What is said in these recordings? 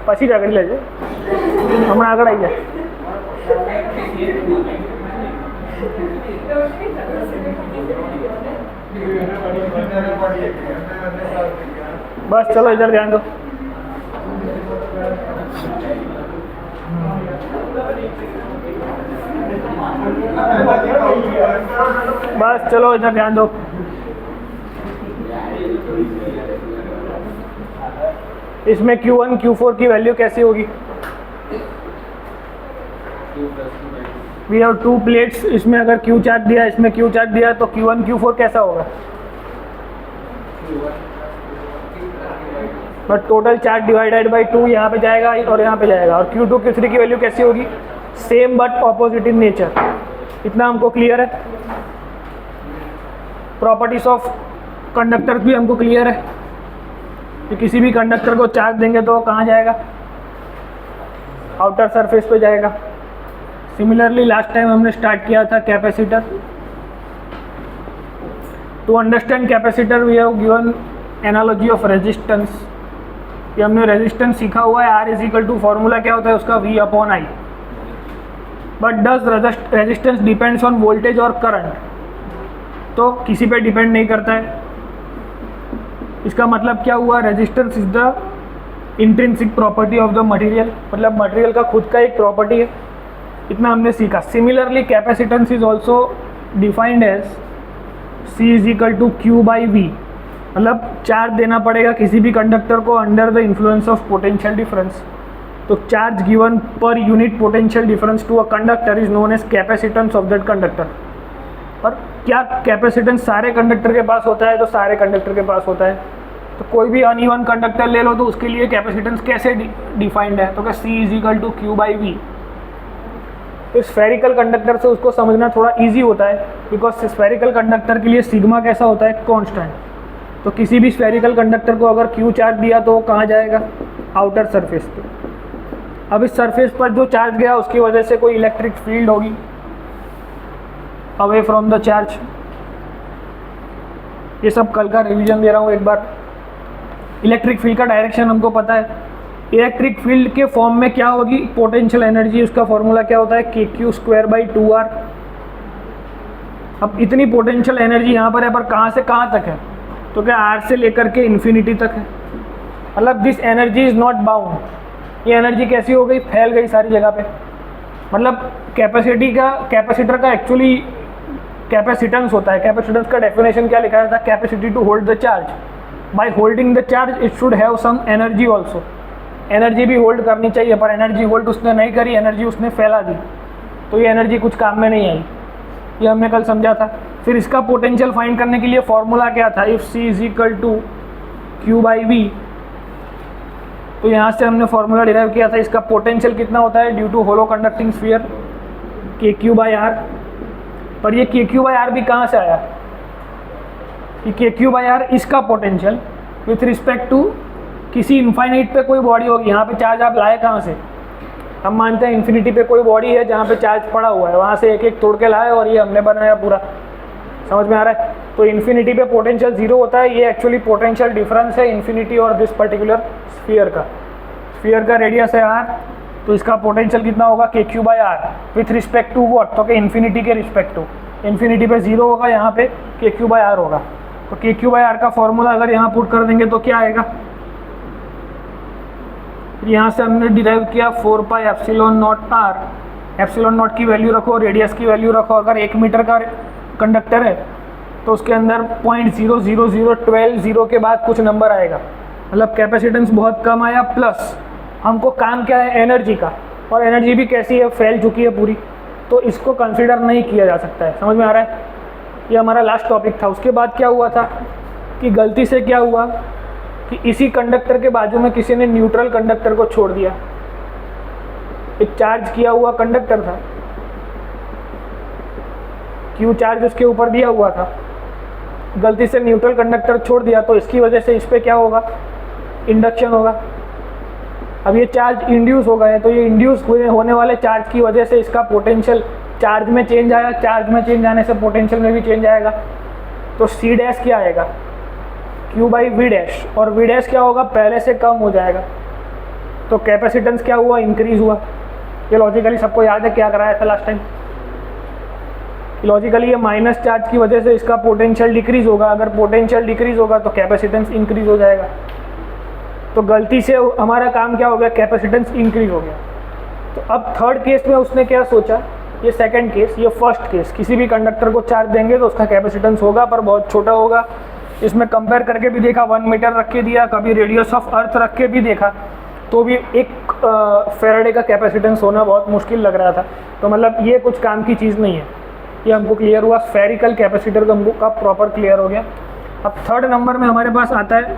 પછી જ આગળ લેજે, હમણાં આગળ આવી જાય. बस चलो इधर ध्यान दो. बस चलो इधर ध्यान दो. इसमें Q1 Q4 की वैल्यू कैसी होगी? We have 2 plates. इसमें अगर Q चार्ज दिया, इसमें Q चार्ज दिया, तो Q1 Q4 कैसा होगा? But total charge divided by 2 यहाँ पे जाएगा और यहाँ पे जाएगा. और Q2 Q3 की वैल्यू कैसी होगी? Same but opposite in nature. इतना हमको क्लियर है. प्रॉपर्टीज ऑफ कंडक्टर भी हमको क्लियर है कि किसी भी कंडक्टर को चार्ज देंगे तो कहाँ जाएगा? आउटर सरफेस पे जाएगा. सिमिलरली लास्ट टाइम हमने स्टार्ट किया था capacitor. To understand capacitor we have given analogy of resistance. ये हमने रेजिस्टेंस सीखा हुआ है. R is equal to formula क्या होता है उसका? V upon I. But does resistance depends on voltage और करंट? तो किसी पे डिपेंड नहीं करता है. इसका मतलब क्या हुआ? Resistance is the intrinsic property of the material. मतलब मटेरियल का खुद का एक प्रॉपर्टी है. इतना हमने सीखा. Similarly capacitance is also defined as C is equal to Q by V. मतलब चार्ज देना पड़ेगा किसी भी कंडक्टर को under the influence of potential difference. तो चार्ज गिवन पर unit potential difference to a conductor is known as capacitance of that conductor. और क्या कैपेसिटेंस सारे कंडक्टर के पास होता है? तो सारे कंडक्टर के पास होता है. तो कोई भी अनइवन कंडक्टर ले लो तो उसके लिए कैपेसिटेंस कैसे डिफाइंड है? तो क्या C is equal to Q by V. तो स्फेरिकल कंडक्टर से उसको समझना थोड़ा इजी होता है बिकॉज स्फेरिकल कंडक्टर के लिए सिग्मा कैसा होता है? कांस्टेंट. तो किसी भी स्फेरिकल कंडक्टर को अगर Q चार्ज दिया तो वो कहाँ जाएगा? आउटर सरफेस पे. अब इस सरफेस पर जो चार्ज गया उसकी वजह से कोई इलेक्ट्रिक फील्ड होगी अवे फ्रॉम द चार्ज. ये सब कल का रिवीजन दे रहा हूँ एक बार. इलेक्ट्रिक फील्ड का डायरेक्शन हमको पता है. इलेक्ट्रिक फील्ड के फॉर्म में क्या होगी? Potential energy. उसका फॉर्मूला क्या होता है? KQ square by 2R. अब इतनी पोटेंशियल एनर्जी यहाँ पर है, पर कहाँ से कहाँ तक है? तो क्या R से लेकर के इन्फिनिटी तक है. मतलब this energy is not bound. ये एनर्जी कैसी हो गई? फैल गई सारी जगह पे. मतलब कैपेसिटर का एक्चुअली कैपेसिटेंस होता है. कैपेसिटेंस का डेफिनेशन क्या लिखा जाता है? Capacity to hold the charge. By holding the charge it should have some energy also. Energy भी होल्ड करनी चाहिए, पर एनर्जी होल्ड उसने नहीं करी, एनर्जी उसने फैला दी, तो ये एनर्जी कुछ काम में नहीं आई. ये हमने कल समझा था. फिर इसका पोटेंशियल फाइंड करने के लिए फॉर्मूला क्या था? If C is equal to Q by V. तो यहाँ से हमने फॉर्मूला डिराइव किया था. इसका पोटेंशियल कितना होता है? Due to hollow conducting sphere KQ by R. पर ये KQ बाई R भी कहाँ से आया? कि KQ बाई R इसका पोटेंशियल विथ रिस्पेक्ट टू किसी इनफाइनाइट पे कोई बॉडी होगी. यहाँ पे चार्ज आप लाए कहाँ से? हम मानते हैं इन्फिनिटी पे कोई बॉडी है जहाँ पे चार्ज पड़ा हुआ है, वहाँ से एक एक तोड़ के लाए और ये हमने बनाया पूरा. समझ में आ रहा है? तो इन्फिनिटी पे पोटेंशियल 0 होता है. ये एक्चुअली पोटेंशियल डिफरेंस है इन्फिनिटी और दिस पर्टिकुलर स्फीयर का. स्फीयर का रेडियस है R. तो इसका पोटेंशियल कितना होगा? KQ by R with respect to what? तो इन्फिनिटी के रिस्पेक्ट टू. इन्फिनिटी पे 0 होगा, यहाँ पे KQ बाई R होगा. तो KQ बाई R का फॉर्मूला अगर यहाँ पुट कर देंगे तो क्या आएगा? यहाँ से हमने डिराइव किया 4 pi epsilon not R. Epsilon not की वैल्यू रखो, रेडियस की वैल्यू रखो. अगर 1 मीटर का कंडक्टर है तो उसके अंदर 0.00012 के बाद कुछ नंबर आएगा. मतलब कैपेसिटेंस बहुत कम आया. प्लस हमको काम क्या है? एनर्जी का. और एनर्जी भी कैसी है? फैल चुकी है पूरी. तो इसको कंसिडर नहीं किया जा सकता है. समझ में आ रहा है? ये हमारा लास्ट टॉपिक था. उसके बाद क्या हुआ था कि गलती से क्या हुआ कि इसी कंडक्टर के बाजू में किसी ने न्यूट्रल कंडक्टर को छोड़ दिया. एक चार्ज किया हुआ कंडक्टर था, Q चार्ज उसके ऊपर दिया हुआ था. गलती से न्यूट्रल कंडक्टर छोड़ दिया तो इसकी वजह से इस पर क्या होगा? इंडक्शन होगा. अब ये चार्ज इंड्यूस हो गए, तो ये इंड्यूस होने वाले चार्ज की वजह से इसका पोटेंशियल चार्ज में चेंज आया. चार्ज में चेंज आने से पोटेंशियल में भी चेंज आएगा. तो सी डैश क्या आएगा, Q बाई वी डैश, और वी डैश क्या होगा, पहले से कम हो जाएगा। तो कैपेसिटेंस क्या हुआ, इंक्रीज हुआ। ये लॉजिकली सबको याद है क्या कराया था लास्ट टाइम, लॉजिकली ये माइनस चार्ज की वजह से इसका पोटेंशियल डिक्रीज होगा, अगर पोटेंशियल डिक्रीज होगा तो कैपेसिटेंस इंक्रीज हो जाएगा। तो गलती से हमारा काम क्या हो गया, कैपेसिटेंस इंक्रीज हो गया। तो अब थर्ड केस में उसने क्या सोचा, ये सेकंड केस, ये फर्स्ट केस, किसी भी कंडक्टर को चार्ज देंगे तो उसका कैपेसिटेंस होगा पर बहुत छोटा होगा। इसमें कंपेयर करके भी देखा, 1 मीटर रख के दिया, कभी रेडियस ऑफ अर्थ रख के भी देखा, तो भी 1 फेराडे का कैपेसिटेंस होना बहुत मुश्किल लग रहा था। तो मतलब ये कुछ काम की चीज़ नहीं है, ये हमको क्लियर हुआ, स्फेरिकल कैपेसिटर का प्रॉपर क्लियर हो गया। अब थर्ड नंबर में हमारे पास आता है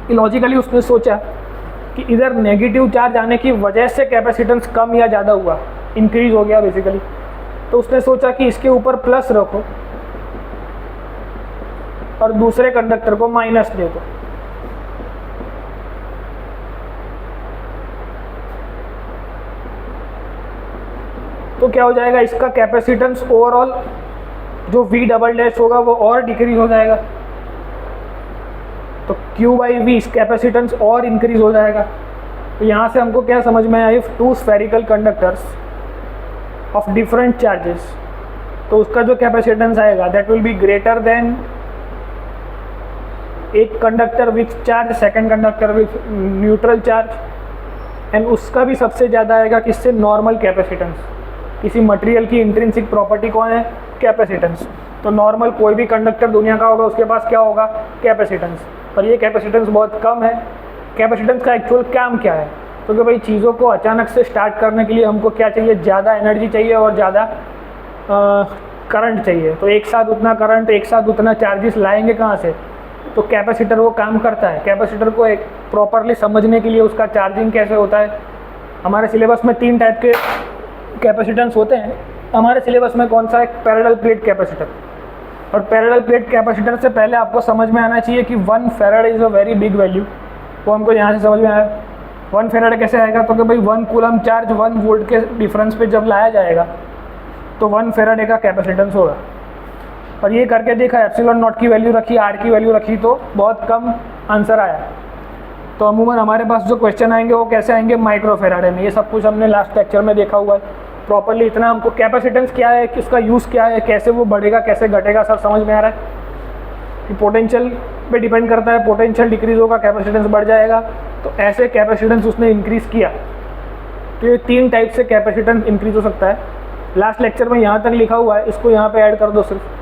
कि लॉजिकली उसने सोचा कि इधर नेगेटिव चार्ज आने की वजह से कैपेसिटेंस कम या ज़्यादा हुआ, इंक्रीज हो गया बेसिकली। तो उसने सोचा कि इसके ऊपर प्लस रखो और दूसरे कंडक्टर को माइनस दे दो। तो क्या हो जाएगा, इसका कैपेसिटेंस ओवरऑल जो V डबल डैश होगा वो और डिक्रीज हो जाएगा। तो Q बाई वी कैपेसिटेंस और इंक्रीज हो जाएगा। तो यहाँ से हमको क्या समझ में आया, if 2 spherical conductors of different charges, तो उसका जो कैपेसिटेंस आएगा that will be greater than एक conductor with charge, second conductor with neutral charge, and उसका भी सबसे ज़्यादा आएगा किससे, नॉर्मल कैपेसिटेंस। किसी मटेरियल की इंट्रिंसिक प्रॉपर्टी कौन है, कैपेसिटेंस। तो नॉर्मल कोई भी कंडक्टर दुनिया का होगा उसके पास क्या होगा, कैपेसिटेंस। पर ये कैपेसिटेंस बहुत कम है। कैपेसिटेंस का एक्चुअल काम क्या है, तो कि भाई चीज़ों को अचानक से स्टार्ट करने के लिए हमको क्या चाहिए, ज़्यादा एनर्जी चाहिए और ज़्यादा करंट चाहिए। तो एक साथ उतना करंट, एक साथ उतना चार्जेस लाएंगे कहाँ से, तो कैपेसिटर वो काम करता है। कैपेसिटर को एक प्रॉपरली समझने के लिए उसका चार्जिंग कैसे होता है, हमारे सिलेबस में 3 टाइप के कैपेसिटेंस होते हैं। हमारे सिलेबस में कौन सा है, पैरेलल प्लेट कैपेसिटर। और पैरेलल प्लेट कैपेसिटर से पहले आपको समझ में आना चाहिए कि 1 farad is a very big value. वो हमको यहाँ से समझ में आया। 1 फेराड कैसे आएगा, तो कि भाई 1 कूलम चार्ज 1 वोल्ट के डिफरेंस पे जब लाया जाएगा तो 1 फेराडे का कैपेसिटेंस होगा। और ये करके देखा, एप्सिलॉन नॉट की वैल्यू रखी, आर की वैल्यू रखी, तो बहुत कम आंसर आया। तो अमूमन हमारे पास जो क्वेश्चन आएंगे वो कैसे आएंगे, माइक्रो फेराडे में। ये सब कुछ हमने लास्ट लेक्चर में देखा हुआ है प्रॉपरली। इतना हमको कैपेसिटेंस क्या है, उसका यूज़ क्या है, कैसे वो बढ़ेगा कैसे घटेगा, सब समझ में आ रहा है कि पोटेंशियल पे डिपेंड करता है। पोटेंशियल डिक्रीज होगा, कैपेसिटेंस बढ़ जाएगा। तो ऐसे कैपेसिटेंस उसने इंक्रीज़ किया। तो ये 3 टाइप से कैपेसिटेंस इंक्रीज हो सकता है। लास्ट लेक्चर में यहाँ तक लिखा हुआ है, इसको यहाँ पे ऐड कर दो सिर्फ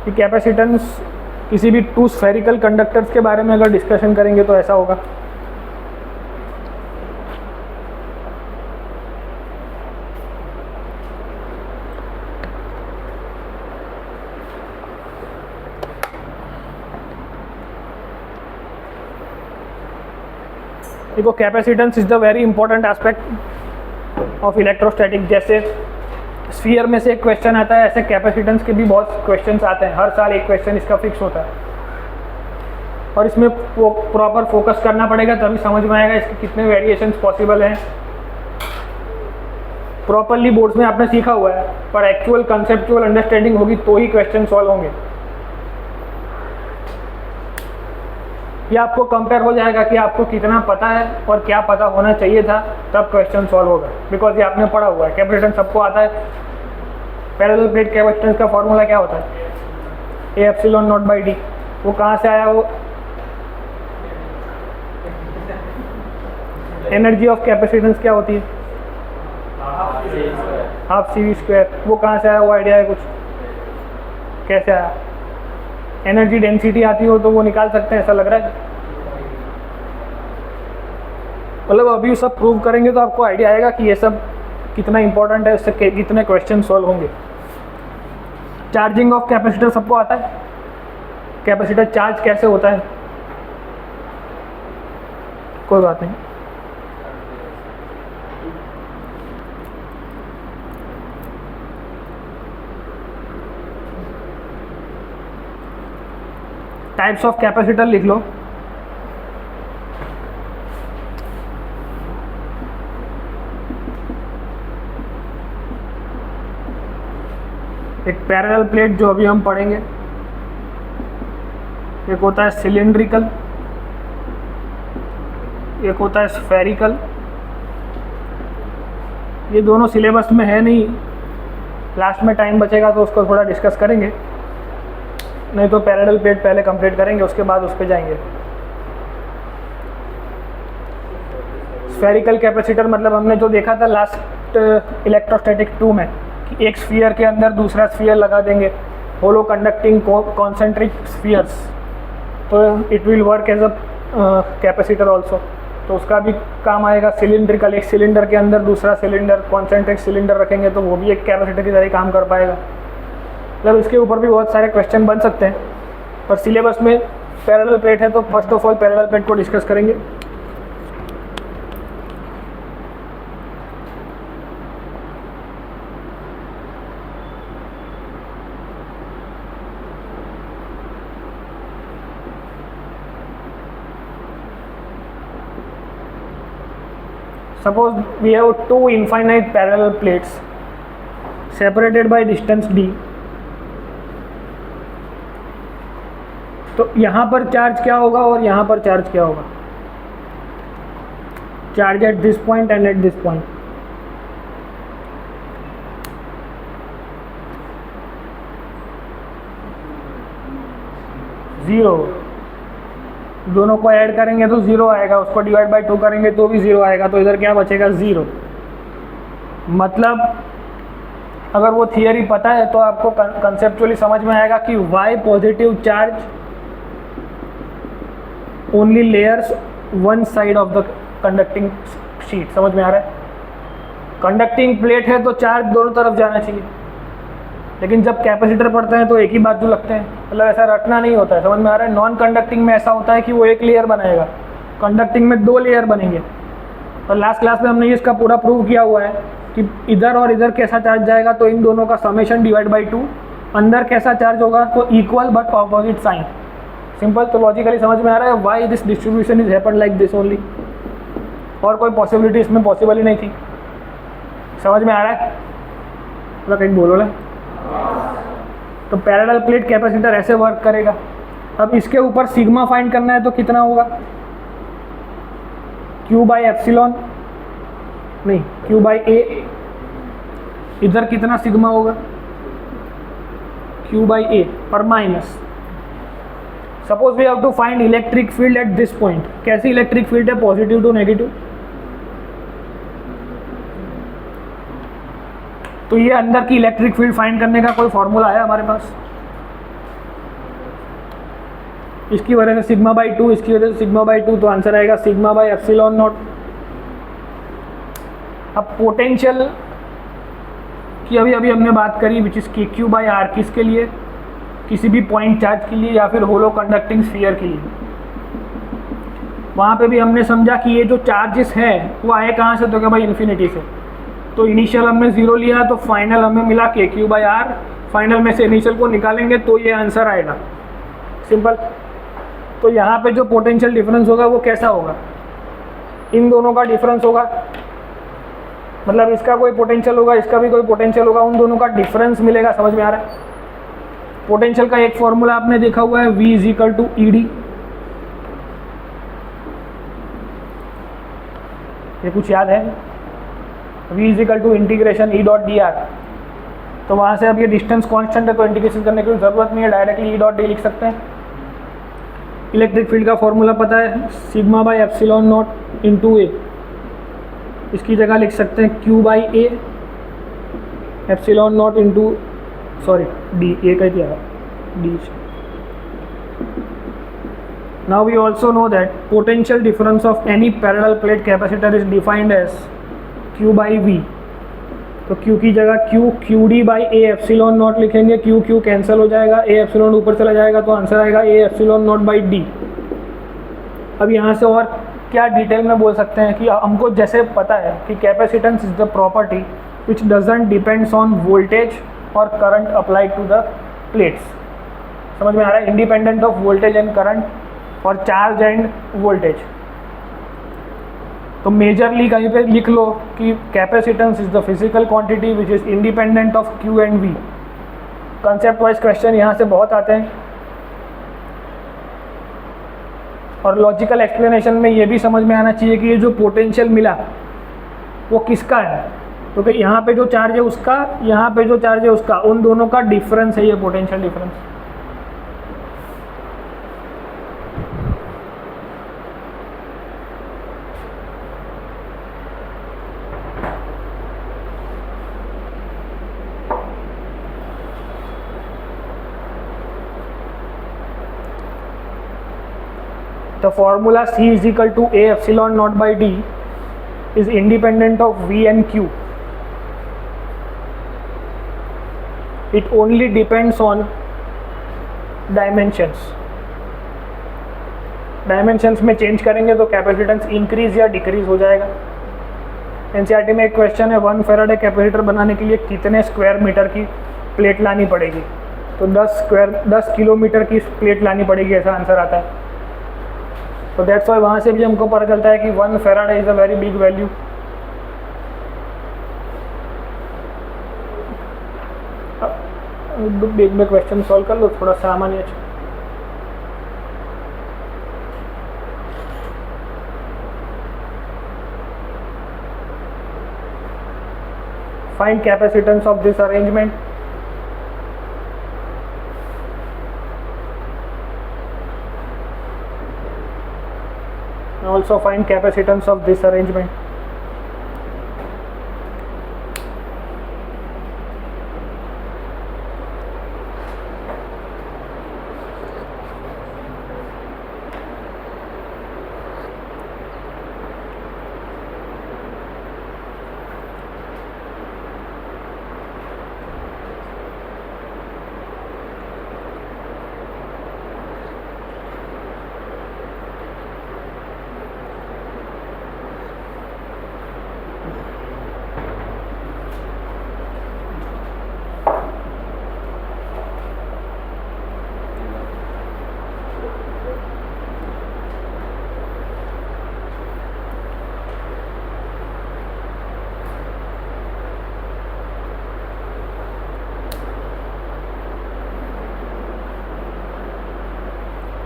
कि कैपेसिटेंस किसी भी 2 स्फेरिकल कंडक्टर्स के बारे में अगर डिस्कशन करेंगे तो ऐसा होगा। देखो, capacitance is the very important aspect of electrostatic. जैसे स्फीयर में से एक क्वेश्चन आता है, ऐसे कैपेसिटेंस के भी बहुत क्वेश्चंस आते हैं। हर साल एक क्वेश्चन इसका फिक्स होता है और इसमें प्रॉपर फोकस करना पड़ेगा, तभी समझ में आएगा इसके कितने वेरिएशंस पॉसिबल हैं। प्रॉपरली बोर्ड्स में आपने सीखा हुआ है, पर एक्चुअल कंसेप्चुअल अंडरस्टैंडिंग होगी तो ही क्वेश्चन सॉल्व होंगे। ये आपको कंपेयर हो जाएगा कि आपको कितना पता है और क्या पता होना चाहिए था, तब क्वेश्चन सॉल्व होगा। बिकॉज ये आपने पढ़ा हुआ है, कैपेसिटेंस सबको आता है। पैरेलल प्लेट कैपेसिटेंस का फॉर्मूला क्या होता है, ए एप्सिलॉन नॉट बाई डी। वो कहाँ से आया, वो एनर्जी ऑफ कैपेसिटेंस क्या होती है, हाफ सी वी स्क्वायर। वो कहाँ से आया, वो आइडिया है कुछ, कैसे आया। एनर्जी डेंसिटी आती हो तो वो निकाल सकते हैं, ऐसा लग रहा है। मतलब अभी सब प्रूव करेंगे तो आपको आइडिया आएगा कि ये सब कितना इंपॉर्टेंट है, इससे कितने क्वेश्चन सॉल्व होंगे। चार्जिंग ऑफ कैपेसिटर सबको आता है, कैपेसिटर चार्ज कैसे होता है, कोई बात नहीं। टाइप्स ऑफ कैपेसिटर लिख लो। एक पैरेलल प्लेट जो अभी हम पढ़ेंगे, एक होता है सिलिंड्रिकल, एक होता है स्फेरिकल। ये दोनों सिलेबस में है नहीं, लास्ट में टाइम बचेगा तो उसको थोड़ा डिस्कस करेंगे, नहीं तो पैरेलल प्लेट पहले कंप्लीट करेंगे उसके बाद उस पर जाएंगे। स्फेरिकल कैपेसिटर मतलब हमने जो देखा था लास्ट इलेक्ट्रोस्टैटिक 2 में कि एक स्फीयर के अंदर दूसरा स्फीयर लगा देंगे, होलो कंडक्टिंग कॉन्सेंट्रिक स्फीयर्स, तो it will work as a capacitor also, तो उसका भी काम आएगा। सिलिंड्रिकल, एक सिलेंडर के अंदर दूसरा सिलेंडर कॉन्सेंट्रिक सिलेंडर रखेंगे तो वो भी एक कैपेसिटर की तरह काम कर पाएगा। मतलब इसके ऊपर भी बहुत सारे क्वेश्चन बन सकते हैं, पर सिलेबस में पैरेलल प्लेट है तो first of all parallel plate को डिस्कस करेंगे। Suppose we have two infinite parallel plates separated by distance d, तो यहाँ पर चार्ज क्या होगा और यहाँ पर चार्ज क्या होगा? Charge at this point and eight this point. Zero, दोनों को ऐड करेंगे तो ज़ीरो आएगा, उसको डिवाइड बाई 2 करेंगे तो भी ज़ीरो आएगा, तो इधर क्या बचेगा? ज़ीरो। मतलब अगर वो थियरी पता है तो आपको कंसेप्चुअली समझ में आएगा कि why positive charge only layers one side of the conducting sheet. समझ में आ रहा है? कंडक्टिंग प्लेट है तो चार्ज दोनों तरफ जाना चाहिए, लेकिन जब कैपेसिटर पड़ते हैं तो एक ही बाजू लगते हैं, मतलब ऐसा रटना नहीं होता है। समझ में आ रहा है? नॉन कंडक्टिंग में ऐसा होता है कि वो एक लेयर बनाएगा, कंडक्टिंग में 2 लेयर बनेंगे। और लास्ट क्लास में हमने इसका पूरा प्रूव किया हुआ है कि इधर और इधर कैसा चार्ज जाएगा तो इन दोनों का समेशन डिवाइड बाई 2, अंदर कैसा चार्ज होगा तो equal but opposite sign. Simple, तो लॉजिकली समझ में आ रहा है why this distribution is happen like this only, और कोई पॉसिबिलिटी इसमें पॉसिबल ही नहीं थी। समझ में आ रहा है? मतलब कहीं बोलो ना। तो पैरेलल प्लेट कैपेसिटर ऐसे वर्क करेगा। अब इसके ऊपर सिग्मा फाइंड करना है तो कितना होगा? Q बाई एप्सिलॉन, नहीं Q बाई ए। इधर कितना सिग्मा होगा? Q बाई ए पर minus. Suppose we have to find electric field at this point. कैसी इलेक्ट्रिक फील्ड है? Positive to negative. तो ये अंदर की इलेक्ट्रिक फील्ड फाइंड करने का कोई फॉर्मूला है हमारे पास? इसकी वजह से सिग्मा बाई 2, इसकी वजह से सिग्मा बाई 2, तो आंसर आएगा सिग्मा बाई एप्सिलॉन नॉट। अब पोटेंशियल की अभी अभी हमने बात करी, विच इज के क्यू बाई आर, किसके लिए? किसी भी पॉइंट चार्ज के लिए या फिर होलो कंडक्टिंग स्फीयर के लिए। वहाँ पे भी हमने समझा कि ये जो चार्जेस हैं वो आए कहाँ से? तो क्या भाई इन्फिनिटी से। तो इनिशियल हमने 0 लिया तो फाइनल हमें मिला के क्यू बाई आर, फाइनल में से इनिशियल को निकालेंगे तो ये आंसर आएगा। सिंपल। तो यहाँ पे जो पोटेंशियल डिफरेंस होगा वो कैसा होगा? इन दोनों का डिफरेंस होगा, मतलब इसका कोई पोटेंशियल होगा, इसका भी कोई पोटेंशियल होगा, उन दोनों का डिफरेंस मिलेगा। समझ में आ रहा है? पोटेंशियल का एक फॉर्मूला आपने देखा हुआ है, V is equal to E D. ये कुछ याद है? V is equal to integration E dot D R. तो वहाँ से अब ये डिस्टेंस कांस्टेंट है तो इंटीग्रेशन करने की ज़रूरत नहीं है, डायरेक्टली ई डॉट डी लिख सकते हैं। इलेक्ट्रिक फील्ड का फॉर्मूला पता है, sigma by epsilon naught into A. इसकी जगह लिख सकते हैं Q by A epsilon naught into, sorry D, A का क्या है D. Now we also know that potential difference of any parallel plate capacitor is defined as Q by V. तो Q की जगह Q D by A epsilon naught लिखेंगे, Q cancel हो जाएगा, A epsilon ऊपर चला जाएगा तो आंसर आएगा ए एप्सिलॉन नॉट बाई डी। अब यहाँ से और क्या डिटेल में बोल सकते हैं कि हमको जैसे पता है कि capacitance is the property which doesn't depends on voltage और current applied to the plates. समझ में आ रहा है? Independent of voltage and current और चार्ज एंड वोल्टेज। तो मेजरली कहीं पे लिख लो कि capacitance is the physical quantity which is independent of Q and V। Concept wise question यहाँ से बहुत आते हैं। और लॉजिकल एक्सप्लेनेशन में ये भी समझ में आना चाहिए कि ये जो पोटेंशियल मिला वो किसका है, क्योंकि यहाँ पे जो चार्ज है उसका, यहाँ पे जो चार्ज है उसका, उन दोनों का डिफरेंस है ये potential difference. The formula C is equal to A epsilon naught by D is independent of V and Q. It only depends on dimensions. Dimensions में चेंज करेंगे तो कैपेसिटेंस इंक्रीज या डिक्रीज हो जाएगा। एनसीईआरटी में एक क्वेश्चन है 1 Faraday capacitor बनाने के लिए कितने स्क्वायर मीटर की प्लेट लानी पड़ेगी, तो 10 किलोमीटर की प्लेट लानी पड़ेगी, ऐसा आंसर आता है। तो दैट्स वाई वहाँ से भी हमको पता चलता है कि 1 Faraday is a very big value. Big में क्वेश्चन सॉल्व कर लो, थोड़ा सामान्य। Find capacitance of this arrangement. Also find capacitance of this arrangement.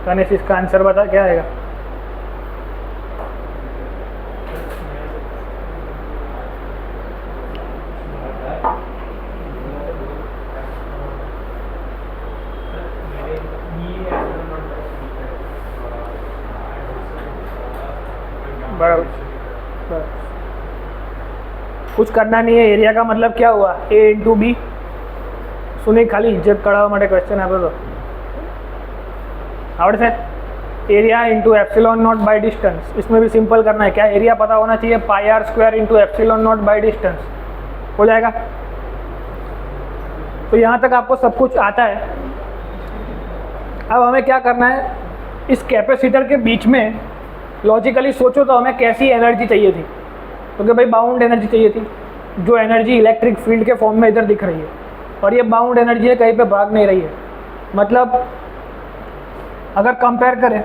Tanish इसका आंसर बता, क्या आएगा? बराबर। कुछ करना नहीं है। एरिया का मतलब क्या हुआ? A into B. सुने खाली इज्जत कड़ा माटे क्वेश्चन आप तो आवड़ से area into epsilon naught by distance. इसमें भी सिंपल करना है। क्या एरिया पता होना चाहिए? Pi r square into epsilon naught by distance हो जाएगा। तो यहाँ तक आपको सब कुछ आता है। अब हमें क्या करना है, इस कैपेसिटर के बीच में लॉजिकली सोचो तो हमें कैसी एनर्जी चाहिए थी, क्योंकि भाई बाउंड एनर्जी चाहिए थी, जो एनर्जी इलेक्ट्रिक फील्ड के फॉर्म में इधर दिख रही है, और ये बाउंड एनर्जी है, कहीं पे भाग नहीं रही है। मतलब अगर कंपेयर करें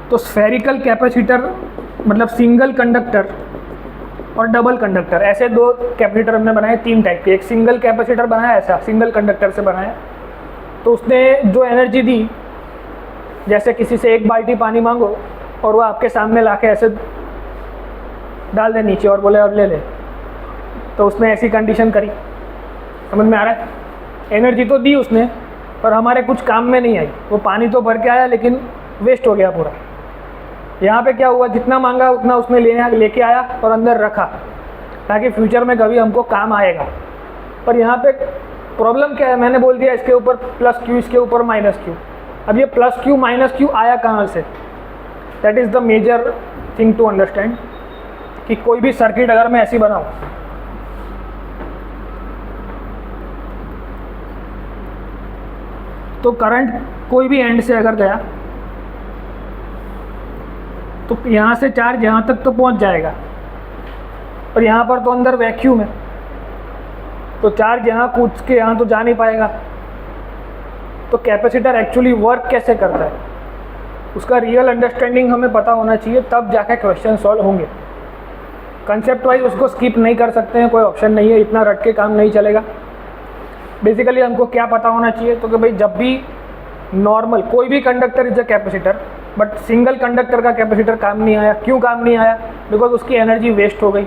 तो स्फेरिकल कैपेसिटर मतलब सिंगल कंडक्टर और डबल कंडक्टर, ऐसे दो कैपेसिटर हमने बनाए, 3 टाइप के। एक सिंगल कैपेसिटर बनाया, ऐसा सिंगल कंडक्टर से बनाया, तो उसने जो एनर्जी दी, जैसे किसी से 1 बाल्टी पानी मांगो और वो आपके सामने लाके ऐसे डाल दे नीचे और बोले अब ले ले, तो उसने ऐसी कंडीशन करी। समझ में आ रहा है? एनर्जी तो दी उसने, पर हमारे कुछ काम में नहीं आई। वो पानी तो भर के आया लेकिन वेस्ट हो गया पूरा। यहाँ पे क्या हुआ, जितना मांगा उतना उसने लेके आया और अंदर रखा, ताकि फ्यूचर में कभी हमको काम आएगा। पर यहाँ पे प्रॉब्लम क्या है, मैंने बोल दिया इसके ऊपर प्लस क्यू, इसके ऊपर माइनस क्यू। अब ये प्लस क्यू माइनस क्यू आया कहाँ से? That is the major thing to understand, कि कोई भी सर्किट अगर मैं ऐसी बनाऊँ, तो करंट कोई भी एंड से अगर गया तो यहाँ से चार्ज यहाँ तक तो पहुँच जाएगा, और यहाँ पर तो अंदर वैक्यूम है, तो चार्ज यहाँ कूद के यहाँ तो जा नहीं पाएगा। तो कैपेसिटर एक्चुअली वर्क कैसे करता है, उसका रियल अंडरस्टैंडिंग हमें पता होना चाहिए, तब जाके क्वेश्चन सॉल्व होंगे। कंसेप्ट वाइज उसको स्किप नहीं कर सकते हैं, कोई ऑप्शन नहीं है, इतना रट के काम नहीं चलेगा। बेसिकली हमको क्या पता होना चाहिए, तो कि भाई जब भी नॉर्मल कोई भी conductor is a capacitor, but single conductor का कैपेसिटर काम नहीं आया। क्यों काम नहीं आया? बिकॉज उसकी एनर्जी वेस्ट हो गई।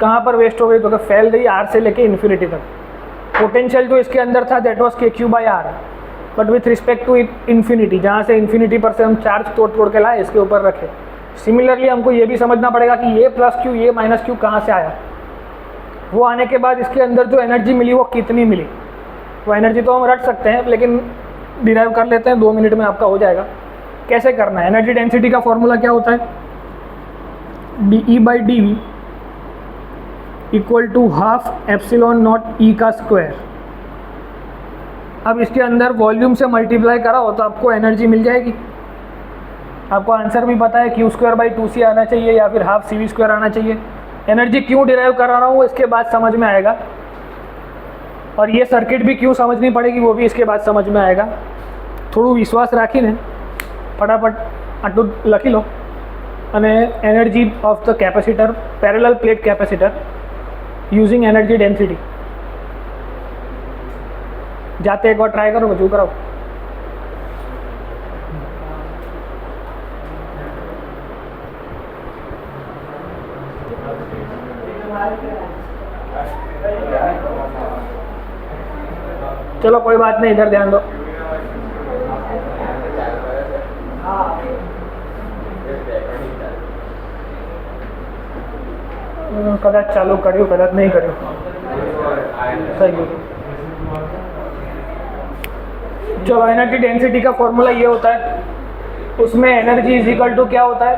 कहाँ पर वेस्ट हो गई? तो फैल गई आर से लेके इन्फिनिटी तक। पोटेंशियल जो इसके अंदर था that was KQ/R, but with respect to infinity, जहाँ से इन्फिनिटी पर से हम चार्ज तोड़ के लाए इसके ऊपर रखे। सिमिलरली हमको ये भी समझना पड़ेगा कि ये +Q ये -Q कहाँ से आया। वो आने के बाद इसके अंदर जो एनर्जी मिली वो कितनी मिली, वो एनर्जी तो हम रट सकते हैं लेकिन डिराइव कर लेते हैं, 2 मिनट में आपका हो जाएगा। कैसे करना है? एनर्जी डेंसिटी का फॉर्मूला क्या होता है? dE/dV इक्वल टू ½ ε0 E का स्क्वायर। अब इसके अंदर वॉल्यूम से मल्टीप्लाई करा हो तो आपको एनर्जी मिल जाएगी। आपको आंसर भी पता है Q²/2C आना चाहिए या फिर ½ CV² आना चाहिए। एनर्जी क्यों डिराइव करा रहा हूँ इसके बाद समझ में आएगा, और ये सर्किट भी क्यों समझनी पड़ेगी वो भी इसके बाद समझ में आएगा। थोड़ું વિશ્વાસ રાખીને ફટાફટ આટલું લખી લો। અને energy of the capacitor, parallel plate capacitor using energy density, જાતે એકવાર ટ્રાય કરો, હજુ કરાવો। चलो कोई बात नहीं, इधर ध्यान दो। कदाच चालू કર્યું, कदाच नहीं કર્યું, सही है। चलो एनर्जी डेंसिटी का फॉर्मूला ये होता है, उसमें एनर्जी इज इक्वल टू क्या होता है?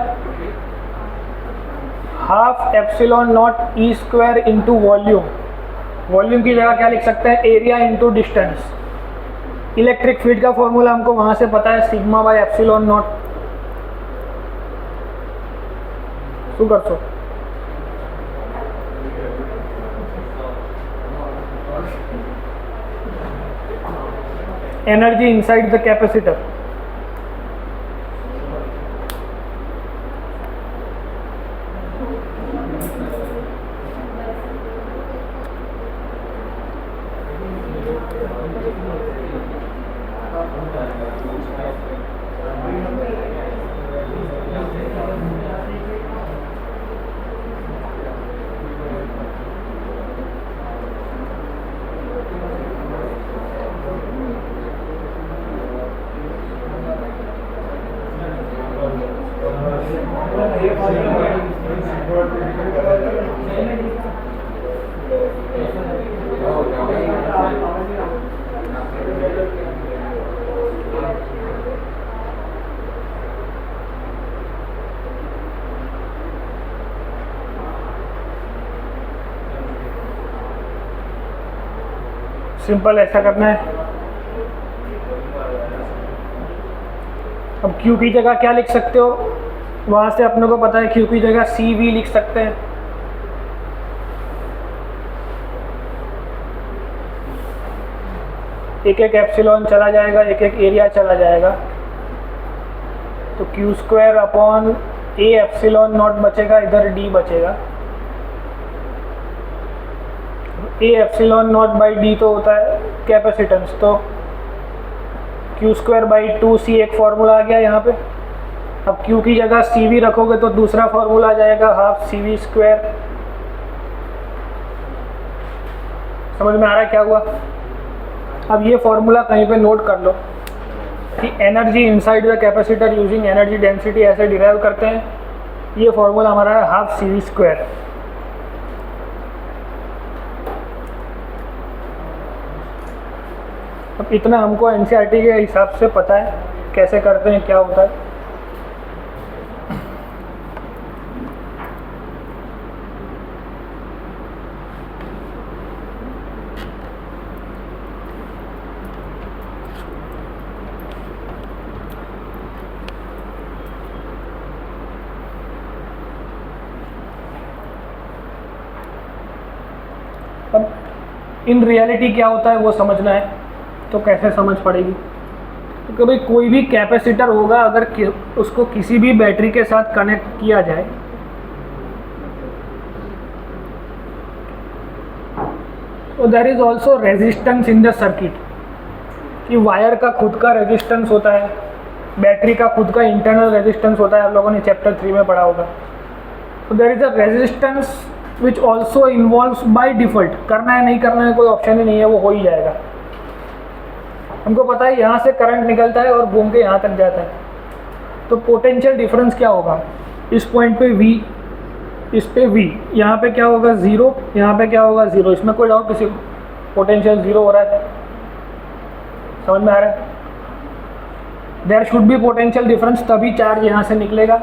½ ε0 E² इंटू वॉल्यूम। वॉल्यूम की जगह क्या लिख सकते हैं? Area into distance. Electric field का फॉर्मूला हमको वहाँ से पता है, σ/ε0। શું કરશો? Energy inside the capacitor, simple ऐसा करना है। अब Q की जगह क्या लिख सकते हो? वहाँ से अपने को पता है Q की जगह CV लिख सकते हैं। एक एक एप्सिलॉन चला जाएगा, एक एक एरिया चला जाएगा, तो Q²/A ε0 बचेगा, इधर D बचेगा। A ε0/D तो होता है कैपेसिटेंस, तो Q²/2C एक फॉर्मूला आ गया यहाँ पे। अब Q की जगह CV रखोगे तो दूसरा फॉर्मूला आ जाएगा ½ CV²। समझ में आ रहा है क्या हुआ? अब ये फॉर्मूला कहीं पे नोट कर लो कि energy inside the capacitor using energy density ऐसे डिराइव करते हैं। ये फॉर्मूला हमारा है ½ CV²। अब इतना हमको एनसीईआरटी के हिसाब से पता है कैसे करते हैं, क्या होता है। अब इन रियलिटी क्या होता है वो समझना है, तो कैसे समझ पड़ेगी? तो भाई कोई भी कैपेसिटर होगा, अगर उसको किसी भी बैटरी के साथ कनेक्ट किया जाए तो there is also resistance in the circuit. कि वायर का खुद का रेजिस्टेंस होता है, बैटरी का खुद का इंटरनल रेजिस्टेंस होता है, आप लोगों ने चैप्टर 3 में पढ़ा होगा। तो there is a resistance which also involves by default, करना है नहीं करना है कोई ऑप्शन ही नहीं है, वो हो ही जाएगा। हमको पता है यहाँ से करंट निकलता है और घूम के यहाँ तक जाता है, तो पोटेंशियल डिफरेंस क्या होगा, इस पॉइंट पे V, इस पे V, यहाँ पे क्या होगा 0, यहाँ पे क्या होगा 0, इसमें कोई डाउट किसी को? पोटेंशियल 0 हो रहा है, समझ में आ रहा है? There should be potential difference, तभी चार्ज यहाँ से निकलेगा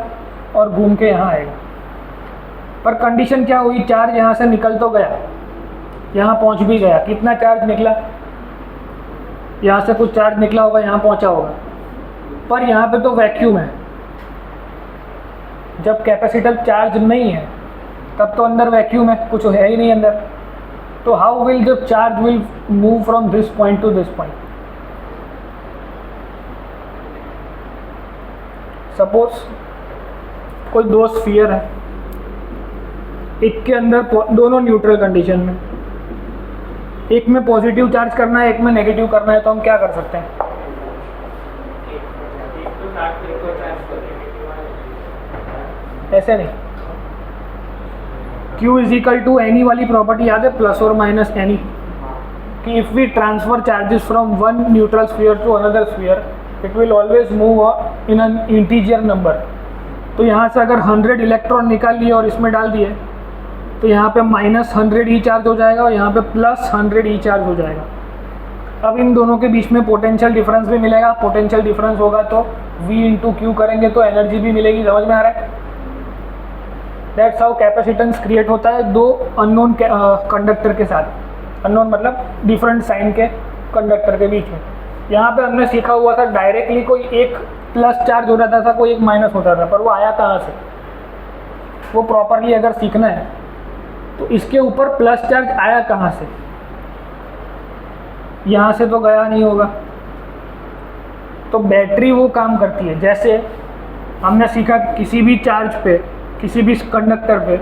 और घूम के यहाँ आएगा। पर कंडीशन क्या हुई, चार्ज यहाँ से निकल तो गया, यहाँ पहुँच भी गया, कितना चार्ज निकला, यहाँ से कुछ चार्ज निकला होगा, यहाँ पहुँचा होगा, पर यहाँ पे तो वैक्यूम है। जब कैपेसिटर चार्ज नहीं है तब तो अंदर वैक्यूम है, कुछ है ही नहीं अंदर, तो how will the charge will move from this point two this point. Suppose कोई दो स्फीयर है, एक के अंदर दोनों न्यूट्रल कंडीशन में, एक में पॉजिटिव चार्ज करना है, एक में नेगेटिव करना है, तो हम क्या कर सकते हैं? ऐसे नहीं, Q is equal to N E वाली प्रॉपर्टी याद है, प्लस और माइनस एनी, कि if we transfer charges from one neutral sphere to another sphere it will always move in an integer number. तो यहाँ से अगर 100 इलेक्ट्रॉन निकाल लिए और इसमें डाल दिए तो यहाँ पे -100 ही चार्ज हो जाएगा और यहाँ पे +100 ही चार्ज हो जाएगा। अब इन दोनों के बीच में पोटेंशियल डिफरेंस भी मिलेगा, पोटेंशियल डिफरेंस होगा तो V इंटू क्यू करेंगे तो एनर्जी भी मिलेगी, समझ में आ रहा है? दैट्स हाउ कैपेसिटेंस क्रिएट होता है दो अननोन कंडक्टर के साथ, अननोन मतलब डिफरेंट साइन के कंडक्टर के बीच में। यहाँ पे हमने सीखा हुआ था डायरेक्टली कोई एक प्लस चार्ज हो जाता था, कोई एक माइनस होता था, पर वो आया कहाँ से, वो प्रॉपरली अगर सीखना है तो इसके ऊपर प्लस चार्ज आया कहाँ से, यहाँ से तो गया नहीं होगा। तो बैटरी वो काम करती है, जैसे हमने सीखा किसी भी चार्ज पे, किसी भी कंडक्टर पे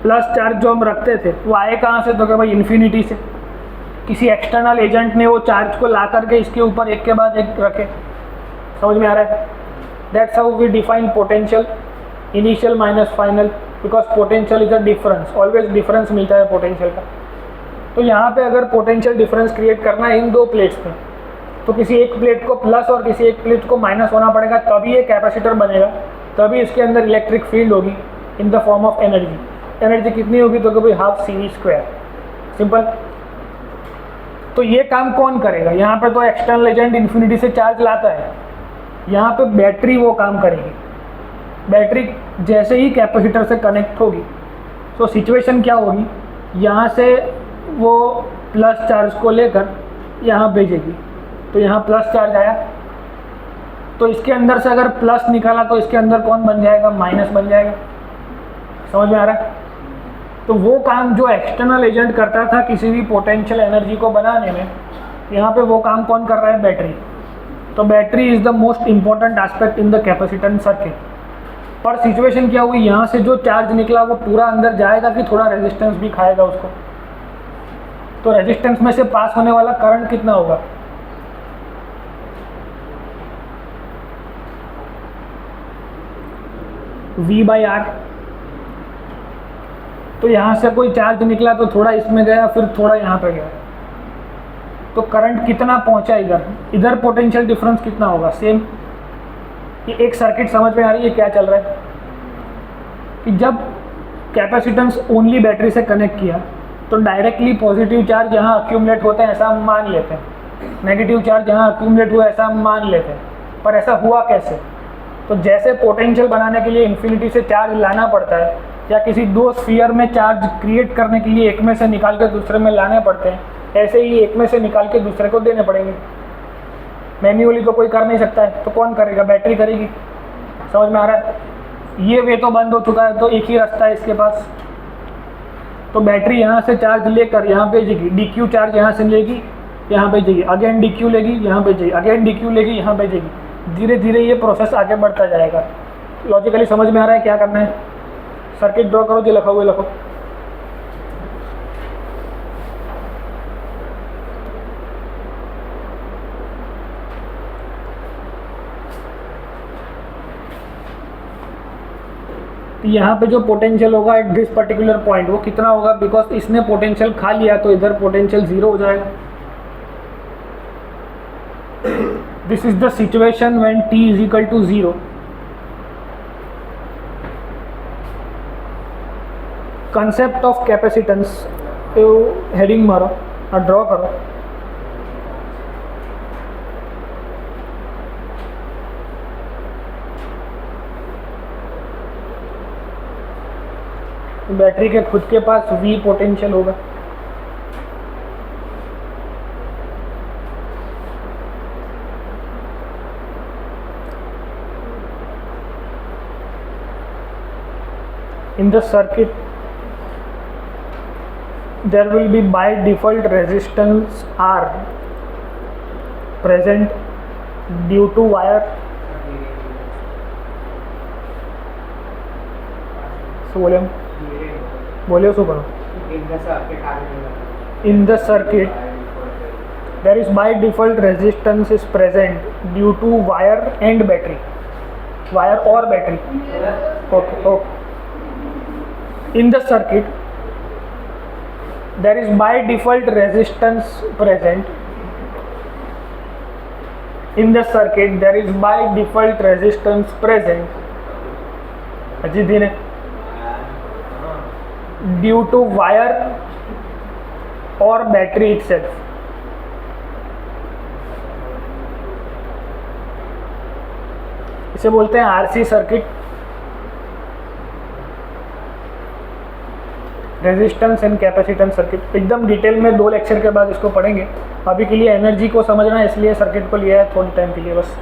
प्लस चार्ज जो हम रखते थे वो आए कहाँ से, तो क्या भाई इन्फिनिटी से, किसी एक्सटर्नल एजेंट ने वो चार्ज को ला करके इसके ऊपर एक के बाद एक रखे, समझ में आ रहा है? That's how we define potential, initial minus final, because potential is a difference, always difference मिलता है पोटेंशियल का। तो यहाँ पे अगर पोटेंशियल डिफरेंस क्रिएट करना है इन दो प्लेट्स में, तो किसी एक प्लेट को प्लस और किसी एक प्लेट को माइनस होना पड़ेगा, तभी ये कैपेसिटर बनेगा, तभी इसके अंदर इलेक्ट्रिक फील्ड होगी in the form of energy. Energy कितनी होगी, तो भाई ½ CV², सिंपल। तो ये काम कौन करेगा, यहाँ पे तो एक्सटर्नल एजेंट इन्फिनिटी से चार्ज लाता है, यहाँ पे बैटरी वो काम करेगी। बैटरी जैसे ही कैपेसिटर से कनेक्ट होगी तो सिचुएशन क्या होगी, यहाँ से वो प्लस चार्ज को लेकर यहाँ भेजेगी, तो यहाँ प्लस चार्ज आया, तो इसके अंदर से अगर प्लस निकाला तो इसके अंदर कौन बन जाएगा, माइनस बन जाएगा, समझ में आ रहा है? तो वो काम जो एक्सटर्नल एजेंट करता था किसी भी पोटेंशियल एनर्जी को बनाने में, यहाँ पे वो काम कौन कर रहा है, बैटरी। तो battery is the most important aspect in the capacitance circuit. पर सिचुएशन क्या हुई, यहाँ से जो चार्ज निकला वो पूरा अंदर जाएगा कि थोड़ा रेजिस्टेंस भी खाएगा उसको, तो रेजिस्टेंस में से पास होने वाला करंट कितना होगा, V/R। तो यहाँ से कोई चार्ज निकला तो थोड़ा इसमें गया, फिर थोड़ा यहाँ पे गया, तो करंट कितना पहुँचा इधर, इधर पोटेंशियल डिफरेंस कितना होगा, सेम। ये एक सर्किट समझ में आ रही है क्या चल रहा है, कि जब कैपेसिटेंस ओनली बैटरी से कनेक्ट किया तो डायरेक्टली पॉजिटिव चार्ज यहाँ अक्यूमुलेट होते हैं ऐसा हम मान लेते हैं, नेगेटिव चार्ज यहाँ अक्यूमुलेट हुआ ऐसा हम मान लेते हैं, पर ऐसा हुआ कैसे, तो जैसे पोटेंशियल बनाने के लिए इन्फिनिटी से चार्ज लाना पड़ता है, या किसी दो स्फीयर में चार्ज क्रिएट करने के लिए एक में से निकाल के दूसरे में लाने पड़ते हैं, ऐसे ही एक में से निकाल के दूसरे को देने पड़ेंगे। मैन्युअली तो कोई कर नहीं सकता है, तो कौन करेगा, बैटरी करेगी, समझ में आ रहा है? ये वे तो बंद हो चुका है, तो एक ही रास्ता है इसके पास, तो बैटरी यहाँ से चार्ज लेकर यहाँ भेजेगी, DQ चार्ज यहाँ से लेगी, यहाँ भेजेगी, अगेन DQ लेगी, यहाँ भेजेगी, अगेन DQ लेगी, यहाँ भेजेगी, धीरे धीरे ये प्रोसेस आगे बढ़ता जाएगा। लॉजिकली समझ में आ रहा है क्या करना है, सर्किट ड्रॉ करो, जो लिखा हुआ लिखो। यहाँ पे जो पोटेंशियल होगा एट दिस पर्टिकुलर पॉइंट वो कितना होगा, बिकॉज इसने पोटेंशियल खा लिया तो इधर पोटेंशियल 0 हो जाएगा. This is the situation when t is equal to 0. Concept of capacitance heading मारो और ड्रॉ करो. बैटरी के खुद के पास V पोटेंशियल होगा. In the circuit there will be by default resistance R present due to wire. बोलियो શું કરો? In the circuit there is by default resistance is present due to wire and battery. Wire or battery. Okay. In the circuit there is by default resistance present. In the circuit there is by default resistance present. Ajit जी ने due to wire or battery itself. इसे बोलते हैं RC circuit. Resistance and capacitance circuit. एकदम detail में 2 lecture के बाद इसको पढ़ेंगे. अभी के लिए एनर्जी को समझना है इसलिए सर्किट को लिया है थोड़ी टाइम के लिए बस.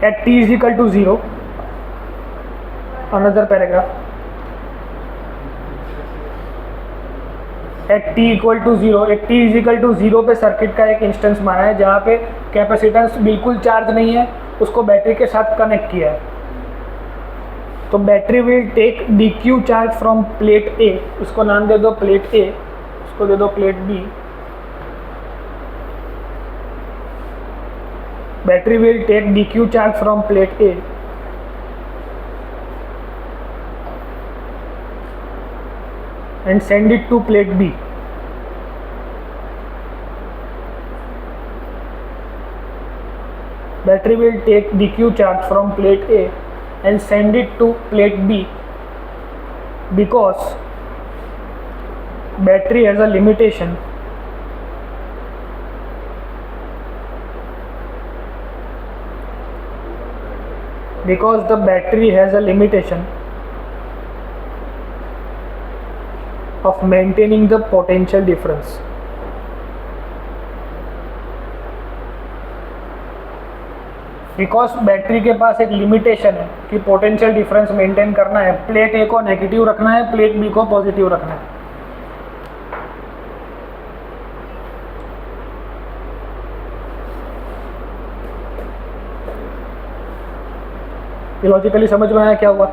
At t is equal to 0. Another paragraph. At t equal to 0. At t is equal to 0 पे सर्किट का एक इंस्टेंस माना है जहाँ पे कैपेसिटेंस बिल्कुल चार्ज नहीं है, उसको बैटरी के साथ कनेक्ट किया है. तो battery will take dq charge from plate A. उसको नाम दे दो प्लेट A, उसको दे दो plate B. Battery will take dq charge from plate A and send it to plate B. Battery will take dq charge from plate A and send it to plate B because battery has a limitation. Because the battery has a limitation of maintaining the potential difference. Because battery के पास एक limitation है कि potential difference maintain करना है. Plate ए को negative रखना है, plate B को पॉजिटिव रखना है. ये लॉजिकली समझ में आया क्या हुआ?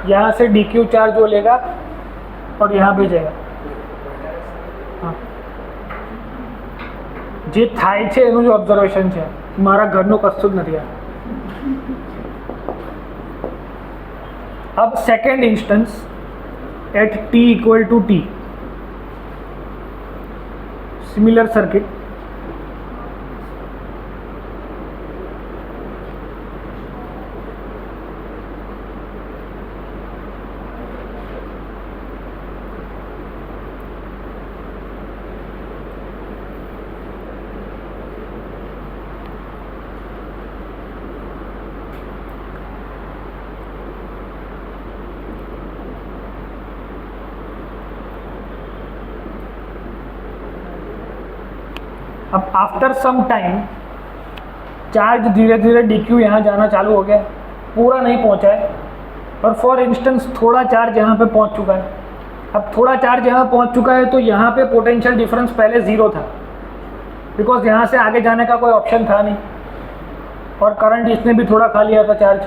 यहाँ से dq चार्ज वो लेगा और यहाँ भेजेगा. हाँ, જે થાય છે એનું જો ઓબ્ઝર્વેશન છે, મારા ઘરનું કશું જ નથી. अब second instance at t equal to t. Similar circuit. अब आफ्टर सम टाइम चार्ज धीरे धीरे dq यहाँ जाना चालू हो गया. पूरा नहीं पहुँचा है पर फॉर इंस्टेंस थोड़ा चार्ज यहाँ पे पहुँच चुका है. अब थोड़ा चार्ज यहाँ पहुँच चुका है तो यहाँ पे पोटेंशियल डिफरेंस पहले 0 था बिकॉज यहाँ से आगे जाने का कोई ऑप्शन था नहीं और करंट इसने भी थोड़ा खा लिया था चार्ज.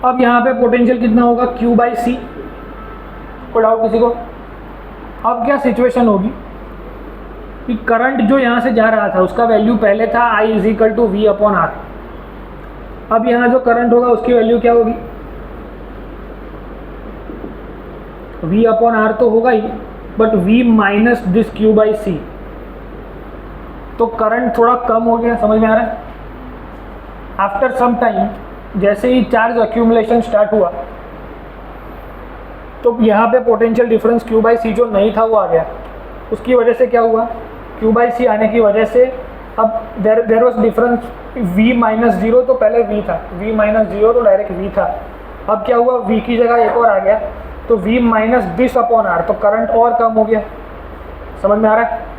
अब यहाँ पे पोटेंशियल कितना होगा? q/c. कोई डाउट किसी को? अब क्या सिचुएशन होगी कि करंट जो यहाँ से जा रहा था उसका वैल्यू पहले था I = V/R. अब यहाँ जो करंट होगा उसकी वैल्यू क्या होगी, V अपॉन आर तो होगा ही, but V minus this Q by C, तो करंट थोड़ा कम हो गया, समझ में आ रहा है। आफ्टर सम टाइम जैसे ही चार्ज अक्यूमुलेशन स्टार्ट हुआ तो यहाँ पे पोटेंशियल डिफरेंस Q बाई सी जो नहीं था वो आ गया, उसकी वजह से क्या हुआ, Q बाई सी आने की वजह से अब there was difference V minus zero, तो पहले V था, V माइनस जीरो तो डायरेक्ट V था, अब क्या हुआ V की जगह एक और आ गया, तो V minus this upon are, तो करंट और कम हो गया, समझ में आ रहा है।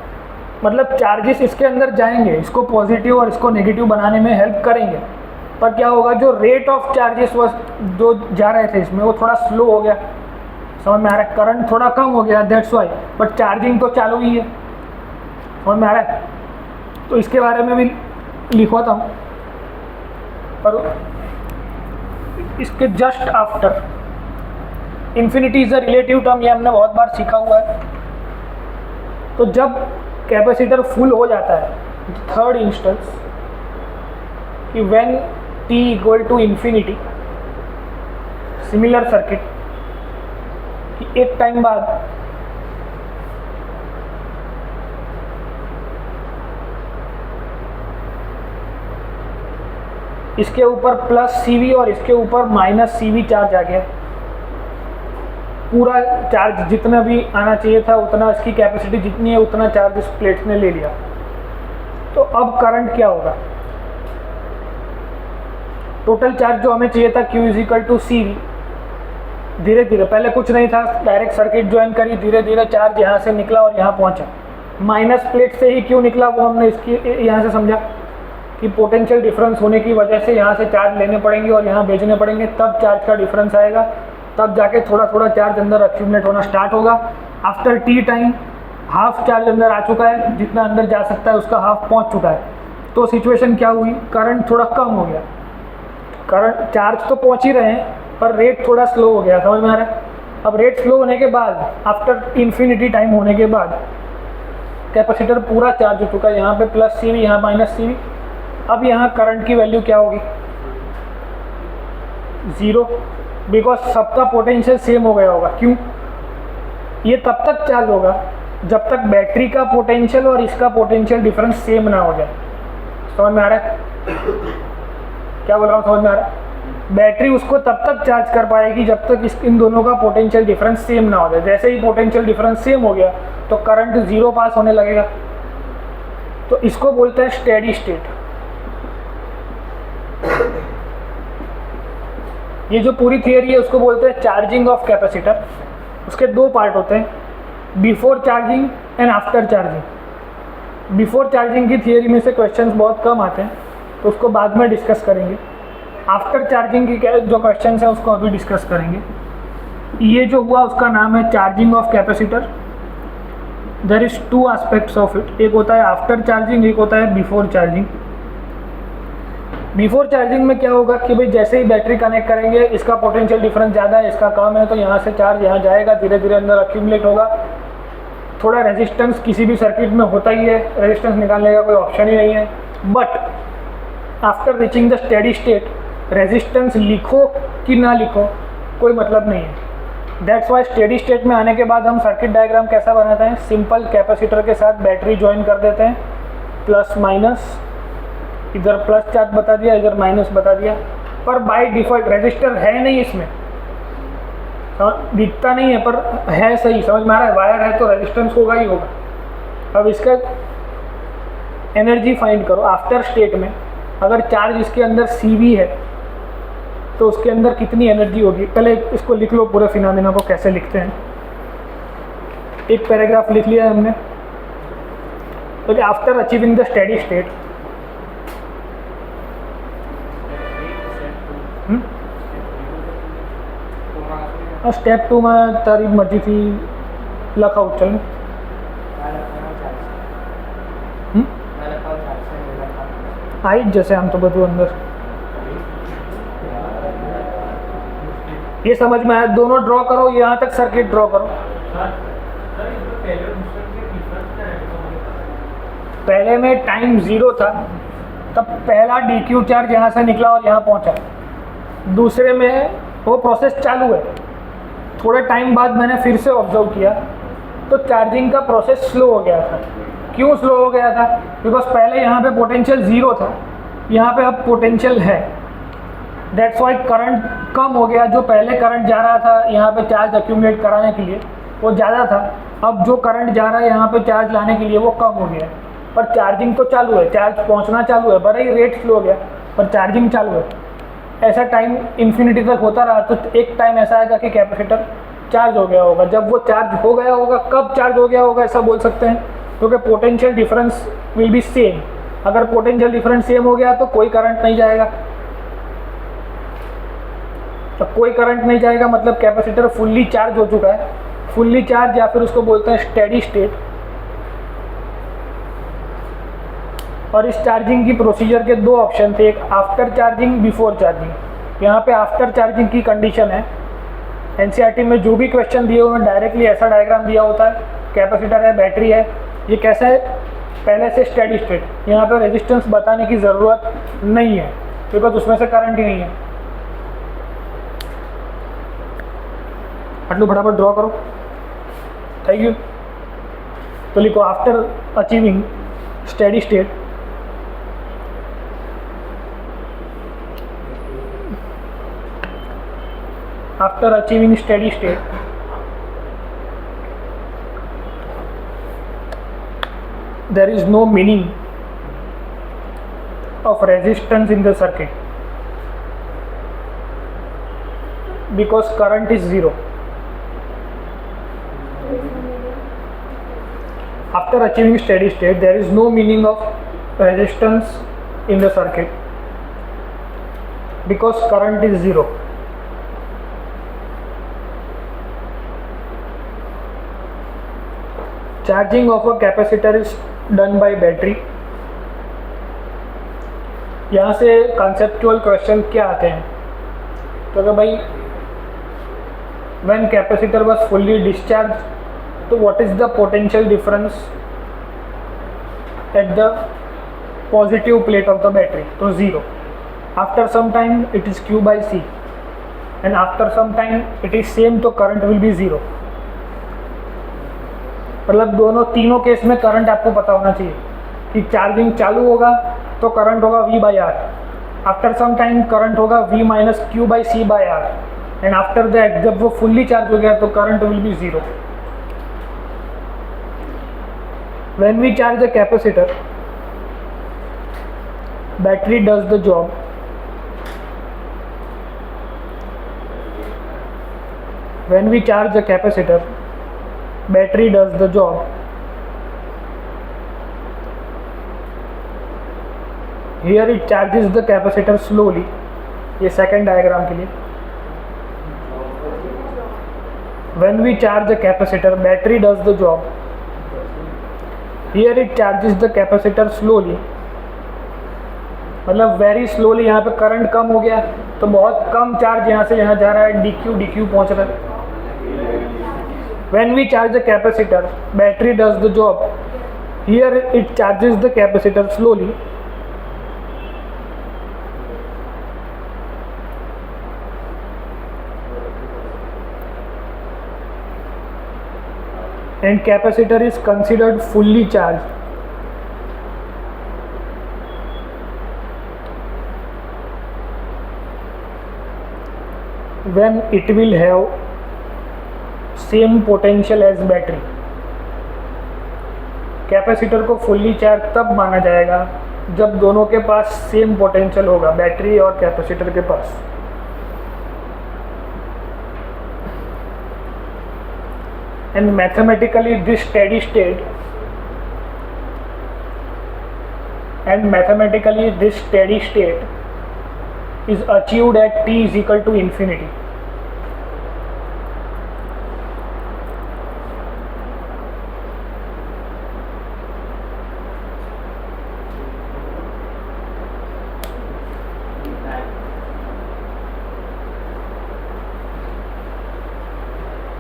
मतलब चार्जेस इसके अंदर जाएंगे, इसको पॉजिटिव और इसको नेगेटिव बनाने में हेल्प करेंगे, पर क्या होगा जो रेट ऑफ चार्जेस जो जा रहे थे इसमें वो थोड़ा स्लो हो गया, समझ में आ रहा है। करंट थोड़ा कम हो गया, दैट्स वाई, बट चार्जिंग तो चालू ही है, समझ में आ रहा है। तो इसके बारे में भी लिखवाता हूँ, पर इसके just after infinity is a relative term, ये हमने बहुत बार सीखा हुआ है। तो जब कैपेसिटर फुल हो जाता है, थर्ड इंस्टेंस कि when t equal to infinity, similar circuit कि एक टाइम बाद इसके ऊपर प्लस CV और इसके ऊपर माइनस CV चार्ज आ गया, पूरा चार्ज जितना भी आना चाहिए था उतना, इसकी कैपेसिटी जितनी है उतना चार्ज इस प्लेट ने ले लिया। तो अब करंट क्या होगा, टोटल चार्ज जो हमें चाहिए था Q is equal to CV, धीरे धीरे, पहले कुछ नहीं था, डायरेक्ट सर्किट ज्वाइन करी, धीरे धीरे चार्ज यहाँ से निकला और यहाँ पहुँचा। माइनस प्लेट से ही क्यों निकला वो हमने इसकी यहाँ से समझा कि पोटेंशियल डिफरेंस होने की वजह से यहाँ से चार्ज लेने पड़ेंगे और यहाँ भेजने पड़ेंगे, तब चार्ज का डिफरेंस आएगा, तब जाके थोड़ा थोड़ा चार्ज अंदर एक्यूमुलेट होना स्टार्ट होगा। After T time half charge अंदर आ चुका है, जितना अंदर जा सकता है उसका हाफ पहुंच चुका है। तो सिचुएशन क्या हुई, करंट थोड़ा कम हो गया, करंट चार्ज तो पहुंच ही रहे हैं पर रेट थोड़ा स्लो हो गया, समझ में आ रहा है। अब रेट स्लो होने के बाद आफ्टर इन्फिनिटी टाइम होने के बाद कैपेसिटर पूरा चार्ज हो चुका है, यहाँ पे प्लस CV, यहाँ माइनस CV। अब यहाँ करंट की वैल्यू क्या होगी, 0, बिकॉज सबका पोटेंशियल सेम हो गया होगा। क्यों, ये तब तक चार्ज होगा जब तक बैटरी का पोटेंशियल और इसका पोटेंशियल डिफरेंस सेम ना हो जाए, समझ में आ रहा है क्या बोल रहा हूँ, समझ में आ रहा है। बैटरी उसको तब तक चार्ज कर पाएगी जब तक इन दोनों का पोटेंशियल डिफरेंस सेम ना हो जाए। जैसे ही पोटेंशियल डिफरेंस सेम हो गया तो करंट 0 पास होने लगेगा, तो इसको बोलते हैं स्टेडी स्टेट। ये जो पूरी थियरी है उसको बोलते हैं चार्जिंग ऑफ कैपेसिटर। उसके दो पार्ट होते हैं, before charging and after charging. Before charging की थियरी में से क्वेश्चंस बहुत कम आते हैं, तो उसको बाद में डिस्कस करेंगे। आफ्टर चार्जिंग की जो क्वेश्चंस हैं उसको अभी डिस्कस करेंगे। ये जो हुआ उसका नाम है charging of capacitor. There is 2 aspects of it, एक होता है आफ्टर चार्जिंग, एक होता है बिफोर चार्जिंग। बिफोर चार्जिंग में क्या होगा कि भाई जैसे ही बैटरी कनेक्ट करेंगे, इसका पोटेंशियल डिफरेंस ज़्यादा है, इसका कम है, तो यहाँ से चार्ज यहाँ जाएगा, धीरे धीरे अंदर अक्यूमुलेट होगा। थोड़ा रेजिस्टेंस किसी भी सर्किट में होता ही है, रेजिस्टेंस निकालने का कोई ऑप्शन ही नहीं है। But after reaching the steady state, resistance लिखो कि ना लिखो कोई मतलब नहीं है। दैट्स वाई स्टेडी स्टेट में आने के बाद हम सर्किट डायग्राम कैसा बनाते हैं, सिंपल कैपेसिटर के साथ बैटरी ज्वाइन कर देते हैं, प्लस माइनस, इधर प्लस चार्ज बता दिया, इधर माइनस बता दिया। पर बाय डिफ़ॉल्ट रेजिस्टर है नहीं इसमें, दिखता नहीं है पर है सही, समझ में आ रहा है। वायर है तो रेजिस्टेंस होगा ही होगा। अब इसका एनर्जी फाइंड करो आफ्टर स्टेट में। अगर चार्ज इसके अंदर CV है तो उसके अंदर कितनी एनर्जी होगी। पहले इसको लिख लो, पूरे फिनोमेना को कैसे लिखते हैं। एक पैराग्राफ लिख लिया हमने, तो after achieving the steady state, step 2 में तारी मर्जी थी लखाओ चल। आई जैसे हम तो बदू अंदर ये समझ में आया। दोनों ड्रॉ करो, यहाँ तक सर्किट ड्रॉ करो। पहले में टाइम 0 था, तब पहला DQ चार्ज यहाँ से निकला और यहाँ पहुँचा, दूसरे में वो प्रोसेस चालू है। थोड़े टाइम बाद मैंने फिर से ऑब्जर्व किया तो चार्जिंग का प्रोसेस स्लो हो गया था। क्यों स्लो हो गया था? बिकॉज पहले यहाँ पे पोटेंशियल ज़ीरो था, यहाँ पे अब पोटेंशियल है, दैट्स वाई करंट कम हो गया। जो पहले करंट जा रहा था यहाँ पे चार्ज एक्यूमुलेट कराने के लिए वो ज़्यादा था, अब जो करंट जा रहा है यहाँ पे चार्ज लाने के लिए वो कम हो गया। पर चार्जिंग तो चालू है, चार्ज पहुँचना चालू है, भले ही रेट स्लो हो गया पर चार्जिंग चालू है। ऐसा टाइम इन्फिनिटी तक होता रहा तो एक टाइम ऐसा आएगा कि कैपेसिटर चार्ज हो गया होगा। जब वो चार्ज हो गया होगा, कब चार्ज हो गया होगा ऐसा बोल सकते हैं, क्योंकि potential difference will be same. अगर पोटेंशियल डिफरेंस सेम हो गया तो कोई करंट नहीं जाएगा, तो कोई करंट नहीं जाएगा मतलब कैपेसिटर फुल्ली चार्ज हो चुका है। फुल्ली चार्ज या फिर उसको बोलते हैं स्टेडी स्टेट। और इस चार्जिंग की प्रोसीजर के दो ऑप्शन थे, एक आफ्टर चार्जिंग, बिफोर चार्जिंग। यहाँ पे आफ्टर चार्जिंग की कंडीशन है। एनसीईआरटी में जो भी क्वेश्चन दिए हुए हैं डायरेक्टली ऐसा डायग्राम दिया होता है, कैपेसिटर है, बैटरी है, ये कैसा है, पहले से स्टेडी स्टेट। यहाँ पे रेजिस्टेंस बताने की ज़रूरत नहीं है बिकॉज उसमें से करंट ही नहीं है। आटलू फटाफट ड्रॉ करो, थैंक यू। तो लिखो after achieving steady state after achieving steady state, there is no meaning of resistance in the circuit because current is zero. After achieving steady state, there is no meaning of resistance in the circuit because current is zero. Charging of a capacitor is done by battery. यहाँ से conceptual question क्या आते हैं तो अगर भाई when capacitor was fully discharged, तो what is the potential difference at the positive plate of the battery? तो zero. After some time it is Q by C and after some time it is same, तो current will be zero. मतलब दोनों तीनों case में current आपको पता होना चाहिए कि चार्जिंग चालू होगा तो करंट होगा V by R, after some time current होगा V minus Q by C by R, and after that जब वो फुल्ली चार्ज हो गया तो current will be zero. When we charge the capacitor, battery does the job. When we charge the capacitor, battery does the job. Here it charges the capacitor slowly. ये second diagram के लिए when we charge the capacitor, battery does the job. Here it charges the capacitor slowly, मतलब very slowly। यहाँ पे current कम हो गया तो बहुत कम चार्ज यहाँ से यहाँ जा रहा है, DQ पहुँच रहा है। When we charge the capacitor, battery does the job. Here it charges the capacitor slowly. And capacitor is considered fully charged. When it will have same potential as battery. Capacitor को fully charge तब माना जाएगा जब दोनों के पास same potential होगा, battery और कैपेसिटर के पास। And mathematically this steady state is achieved at t is equal to infinity.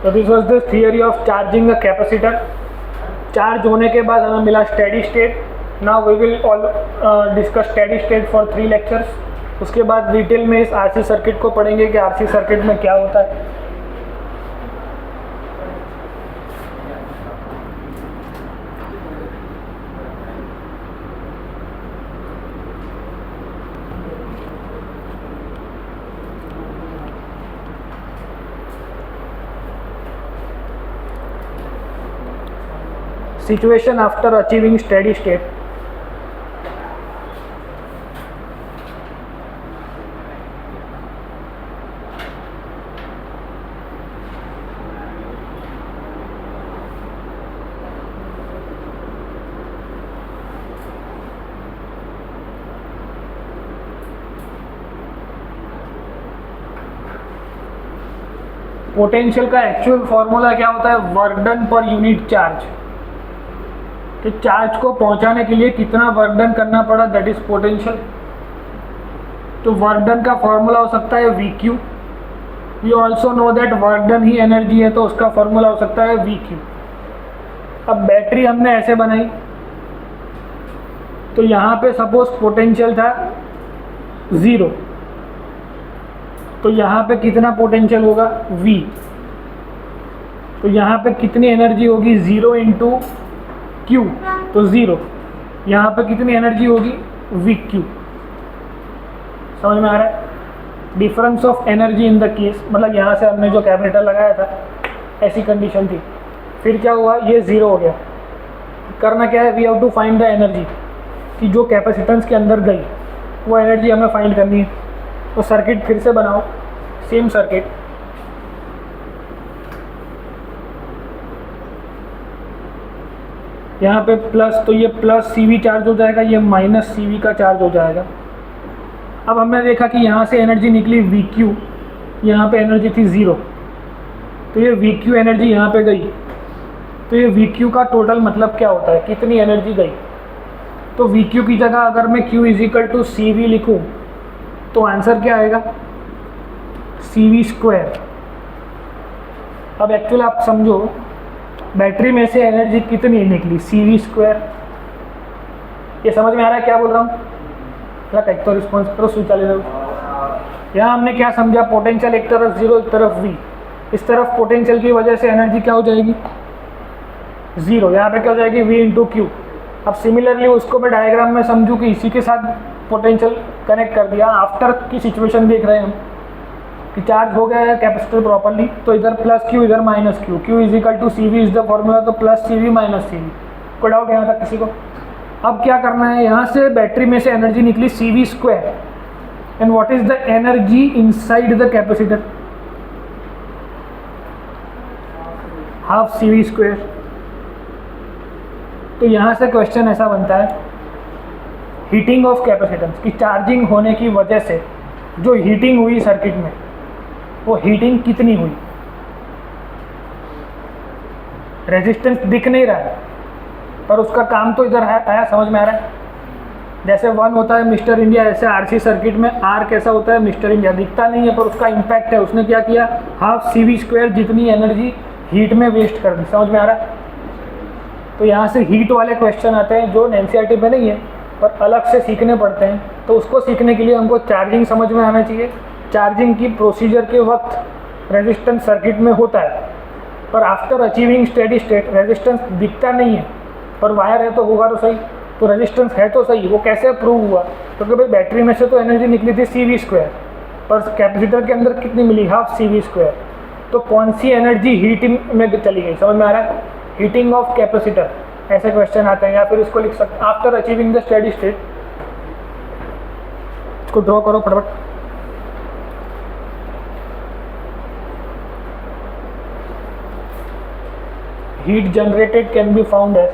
तो this was the theory of charging a capacitor. Charge होने के बाद हमें मिला steady state, now we will all discuss steady state for 3 lectures. उसके बाद detail में इस आरसी सर्किट को पढ़ेंगे कि आरसी सर्किट में क्या होता है। Situation after achieving steady state. Potential का एक्चुअल फॉर्मूला क्या होता है? Work done per unit charge. तो चार्ज को पहुंचाने के लिए कितना वर्क डन करना पड़ा, दैट इज पोटेंशियल। तो वर्क डन का फॉर्मूला हो सकता है we Q. You also know that work done he energy है, तो उसका फॉर्मूला हो सकता है वी क्यू। अब बैटरी हमने ऐसे बनाई, तो यहाँ पे सपोज पोटेंशियल था 0, तो यहाँ पे कितना पोटेंशियल होगा? V। तो यहाँ पे कितनी एनर्जी होगी? 0 इंटू Q, तो 0। यहाँ पे कितनी एनर्जी होगी? VQ। समझ में आ रहा है? Difference of energy in the case, मतलब यहाँ से हमने जो कैपेसिटर लगाया था ऐसी कंडीशन थी, फिर क्या हुआ? ये 0 हो गया। करना क्या है? We have to find the energy कि जो कैपेसिटेंस के अंदर गई वो एनर्जी हमें फाइंड करनी है। तो सर्किट फिर से बनाओ, सेम सर्किट। यहाँ पे प्लस, तो ये प्लस CV चार्ज हो जाएगा, ये माइनस CV का चार्ज हो जाएगा। अब हमने देखा कि यहाँ से एनर्जी निकली VQ, यहाँ पे एनर्जी थी 0, तो ये VQ एनर्जी यहाँ पे गई। तो ये VQ का टोटल मतलब क्या होता है? कितनी एनर्जी गई? तो VQ की जगह अगर मैं Q = CV लिखूँ तो आंसर क्या आएगा? CV²। अब एक्चुअल आप समझो, बैटरी में से एनर्जी कितनी निकली? CV²। ये समझ में आ रहा है क्या बोल रहा हूँ? एक तो रिस्पॉन्स करो, स्विच चले जाओ। यहाँ हमने क्या समझा? पोटेंशियल एक तरफ 0, एक तरफ V। इस तरफ पोटेंशियल की वजह से एनर्जी क्या हो जाएगी? 0। यहाँ पे क्या हो जाएगी? V into Q। अब सिमिलरली उसको मैं डायग्राम में समझूँ कि इसी के साथ पोटेंशियल कनेक्ट कर दिया। आफ्टर की सिचुएशन देख रहे हैं हम कि चार्ज हो गया है कैपेसिटर प्रॉपरली, तो इधर प्लस Q, इधर minus Q। Q = CV is the formula, तो प्लस CV माइनस CV। कोई डाउट यहाँ तक किसी को? अब क्या करना है? यहाँ से बैटरी में से एनर्जी निकली CV², and what is the energy inside the capacitor? Half CV²। तो यहाँ से क्वेश्चन ऐसा बनता है, हीटिंग ऑफ कैपेसिटेंस की चार्जिंग होने की वजह से जो हीटिंग हुई सर्किट में, वो हीटिंग कितनी हुई? रेजिस्टेंस दिख नहीं रहा है पर उसका काम तो इधर आया। समझ में आ रहा है? जैसे 1 होता है मिस्टर इंडिया, ऐसे आरसी सर्किट में R कैसा होता है? Mister India. दिखता नहीं है पर उसका इम्पैक्ट है। उसने क्या किया? हाफ CV² जितनी एनर्जी हीट में वेस्ट कर दी। समझ में आ रहा है? तो यहाँ से हीट वाले क्वेश्चन आते हैं जो NCERT में नहीं है पर अलग से सीखने पड़ते हैं। तो उसको सीखने के लिए हमको चार्जिंग समझ में आना चाहिए। चार्जिंग की प्रोसीजर के वक्त रेजिस्टेंस सर्किट में होता है, पर after achieving steady state resistance दिखता नहीं है, पर वायर है तो होगा तो सही। तो रेजिस्टेंस है तो सही, वो कैसे प्रूव हुआ? क्योंकि भाई बैटरी में से तो एनर्जी निकली थी CV², पर कैपेसिटर के अंदर कितनी मिली? Half CV²। तो कौन सी एनर्जी हीटिंग में चली गई? समझ में आ रहा है? हीटिंग ऑफ कैपेसिटर, ऐसे क्वेश्चन आते हैं। या फिर इसको लिख सकते हैं after achieving the steady state. इसको ड्रॉ करो फटाफट। Heat generated can be found as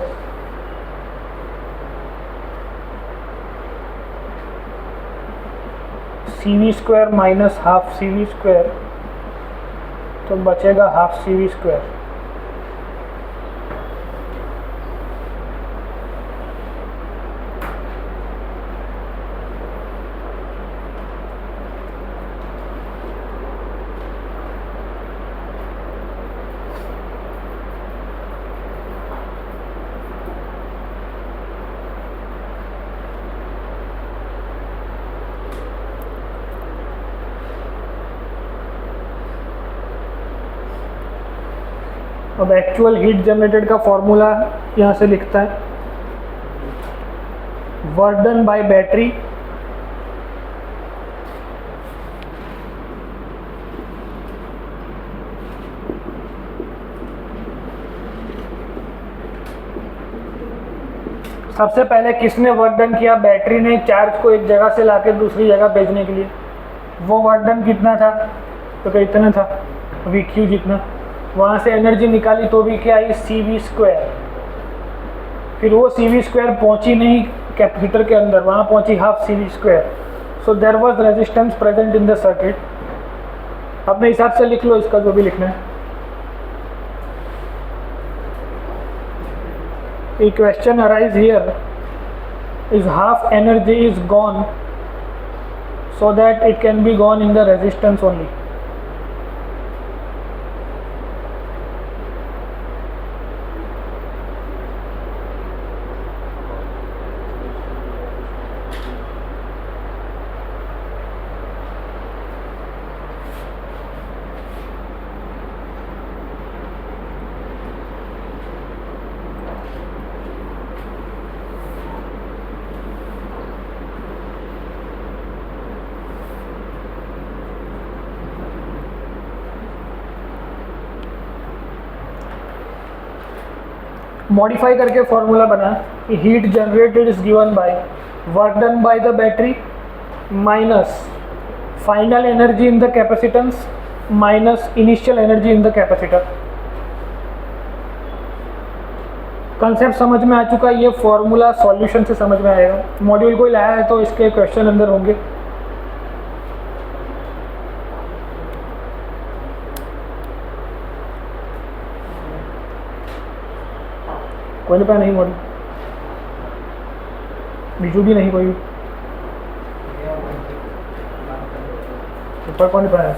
CV² minus half CV², तो बचेगा हाफ CV²। अब एक्चुअल हीट जनरेटेड का फॉर्मूला यहाँ से लिखता है, वर्क डन बाय बैटरी सबसे पहले किसने वर्क डन किया? बैटरी ने चार्ज को एक जगह से लाकर दूसरी जगह भेजने के लिए। वो वर्क डन कितना था? तो क्या इतना था, वी क्यू जितना। वहाँ से एनर्जी निकाली तो भी क्या आई, सी वी स्क्वायर। फिर वो सी वी स्क्वायर पहुँची नहीं कैपेसिटर के अंदर, वहाँ पहुँची half C V square. So there was resistance present in the circuit. अपने हिसाब से लिख लो इसका जो भी लिखना है। A question arise here, is half energy is gone so that it can be gone in the resistance only. Modify करके फॉर्मूला बना कि heat generated is given by work done by the battery minus final energy in the capacitance minus initial energy in the capacitor. Concept समझ में आ चुका है, ये formula solution से समझ में आएगा। मॉड्यूल कोई लाया है तो इसके क्वेश्चन अंदर होंगे। कोई नहीं पाया, नहीं मॉड्यूल बीजू भी नहीं, कोई ऊपर कौन नहीं पाया?